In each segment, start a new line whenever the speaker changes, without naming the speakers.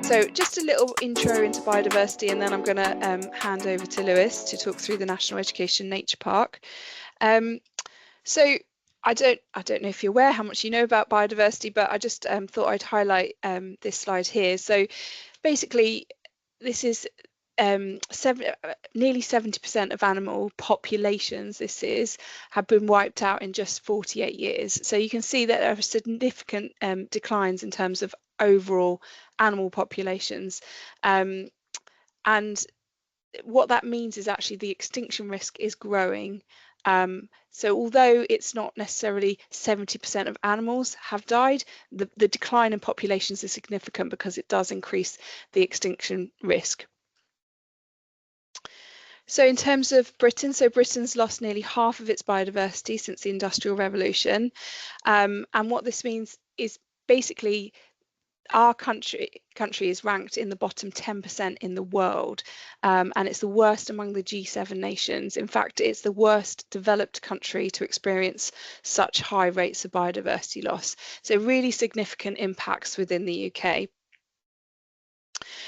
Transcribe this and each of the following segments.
So just a little intro into biodiversity, and then I'm going to hand over to Lewis to talk through the National Education Nature Park. So I don't know if you're aware how much you know about biodiversity, but I just thought I'd highlight this slide here. So basically, this is nearly 70% of animal populations have been wiped out in just 48 years. So you can see that there are significant declines in terms of overall animal populations. And what that means is actually the extinction risk is growing. So although it's not necessarily 70% of animals have died, the decline in populations is significant because it does increase the extinction risk. So in terms of Britain, Britain's lost nearly half of its biodiversity since the Industrial Revolution. And what this means is basically our country is ranked in the bottom 10% in the world, and it's the worst among the G7 nations. In fact, it's the worst developed country to experience such high rates of biodiversity loss. So really significant impacts within the UK.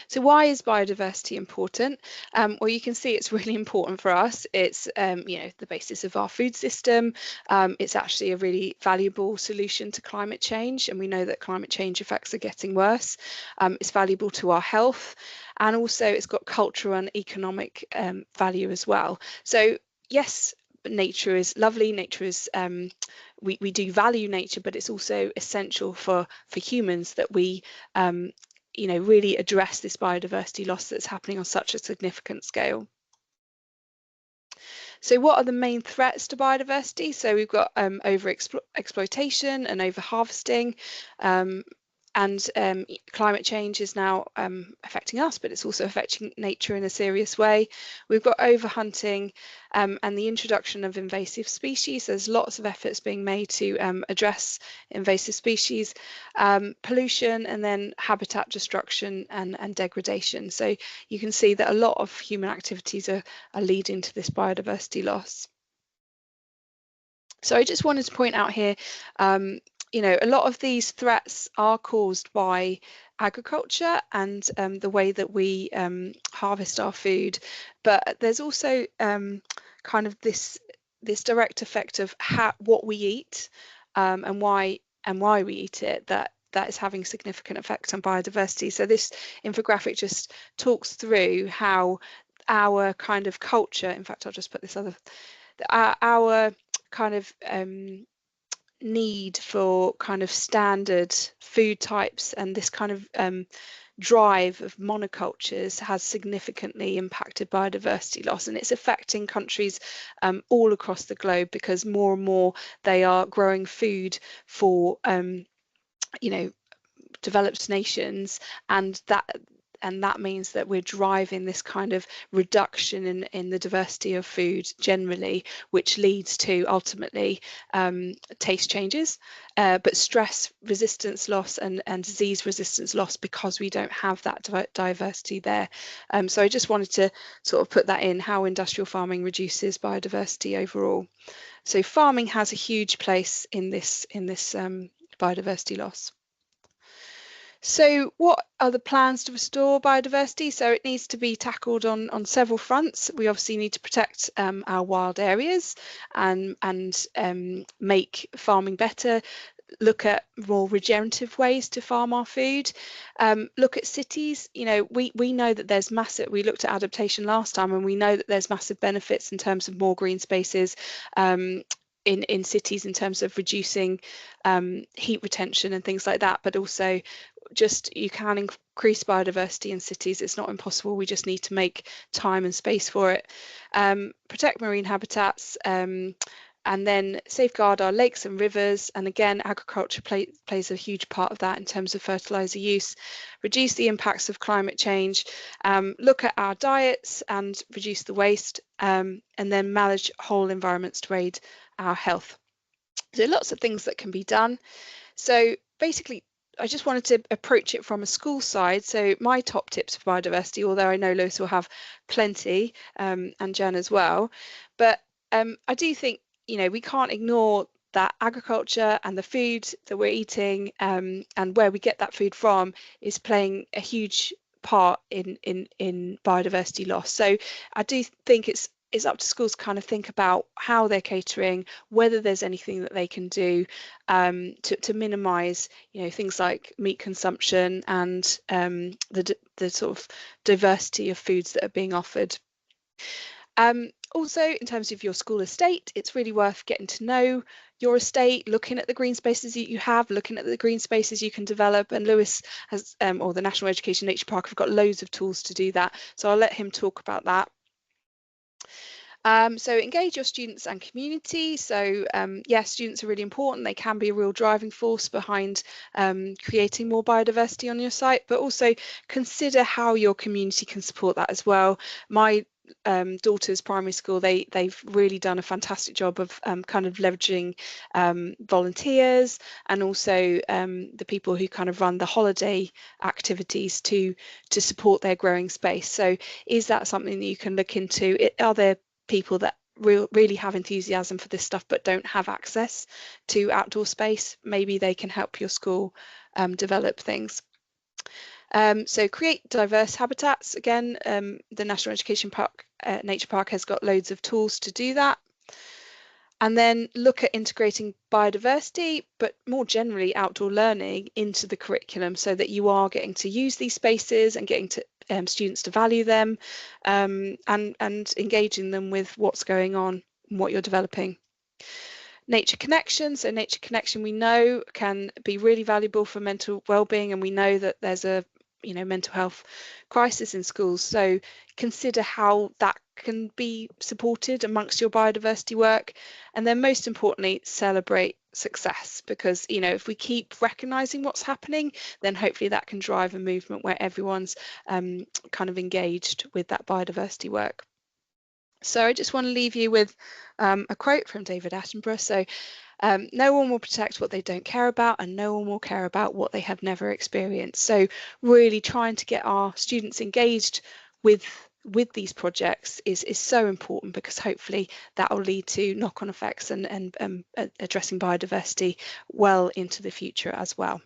So why is biodiversity important? Well, you can see it's really important for us. It's the basis of our food system. It's actually a really valuable solution to climate change, and we know that climate change effects are getting worse. It's valuable to our health, and also it's got cultural and economic value as well. So yes, nature is lovely. Nature is we do value nature, but it's also essential for humans that we really address this biodiversity loss that's happening on such a significant scale. So what are the main threats to biodiversity? So we've got over-exploitation and over-harvesting, and climate change is now affecting us, but it's also affecting nature in a serious way. We've got overhunting and the introduction of invasive species. There's lots of efforts being made to address invasive species, pollution, and then habitat destruction and degradation. So you can see that a lot of human activities are leading to this biodiversity loss. So I just wanted to point out here, a lot of these threats are caused by agriculture and the way that we harvest our food, but there's also kind of this direct effect of what we eat and why we eat it that is having significant effect on biodiversity. So this infographic just talks through how our kind of culture, in fact, I'll just put this our kind of need for kind of standard food types and this kind of drive of monocultures has significantly impacted biodiversity loss, and it's affecting countries all across the globe because more and more they are growing food for developed nations, and that means that we're driving this kind of reduction in the diversity of food generally, which leads to ultimately taste changes, but stress resistance loss and disease resistance loss because we don't have that diversity there. So I just wanted to sort of put that in, how industrial farming reduces biodiversity overall. So farming has a huge place in this biodiversity loss. So what are the plans to restore biodiversity? So it needs to be tackled on several fronts. We obviously need to protect our wild areas and make farming better, look at more regenerative ways to farm our food, look at cities. We know that there's massive, we looked at adaptation last time, and we know that there's massive benefits in terms of more green spaces in cities in terms of reducing heat retention and things like that, but also just you can increase biodiversity in cities. It's not impossible. We just need to make time and space for it. Protect marine habitats, and then safeguard our lakes and rivers. And again, agriculture plays a huge part of that in terms of fertilizer use. Reduce the impacts of climate change. Look at our diets and reduce the waste, and then manage whole environments to aid our health. So lots of things that can be done. So basically, I just wanted to approach it from a school side. So my top tips for biodiversity, although I know Lewis will have plenty, and Jen as well, but I do think we can't ignore that agriculture and the food that we're eating and where we get that food from is playing a huge part in biodiversity loss. So I do think it's up to schools to kind of think about how they're catering, whether there's anything that they can do to minimise, things like meat consumption and the sort of diversity of foods that are being offered. Also, in terms of your school estate, it's really worth getting to know your estate, looking at the green spaces that you have, looking at the green spaces you can develop. And Lewis has, or the National Education Nature Park, have got loads of tools to do that. So I'll let him talk about that. So engage your students and community. So yes, students are really important. They can be a real driving force behind creating more biodiversity on your site, but also consider how your community can support that as well. My daughter's primary school, they've really done a fantastic job of kind of leveraging volunteers and also the people who kind of run the holiday activities to support their growing space. So is that something that you can look into? Are there people that really have enthusiasm for this stuff but don't have access to outdoor space? Maybe they can help your school develop things. So create diverse habitats. Again, the National Education Park, Nature Park has got loads of tools to do that. And then look at integrating biodiversity, but more generally outdoor learning into the curriculum so that you are getting to use these spaces and getting to students to value them and engaging them with what's going on and what you're developing. Nature connection. So nature connection we know can be really valuable for mental well-being, and we know that there's a mental health crisis in schools. So consider how that can be supported amongst your biodiversity work. And then most importantly, celebrate success, because if we keep recognizing what's happening, then hopefully that can drive a movement where everyone's kind of engaged with that biodiversity work. So I just want to leave you with a quote from David Attenborough. So no one will protect what they don't care about, and no one will care about what they have never experienced. So really trying to get our students engaged with these projects is so important, because hopefully that will lead to knock-on effects and addressing biodiversity well into the future as well.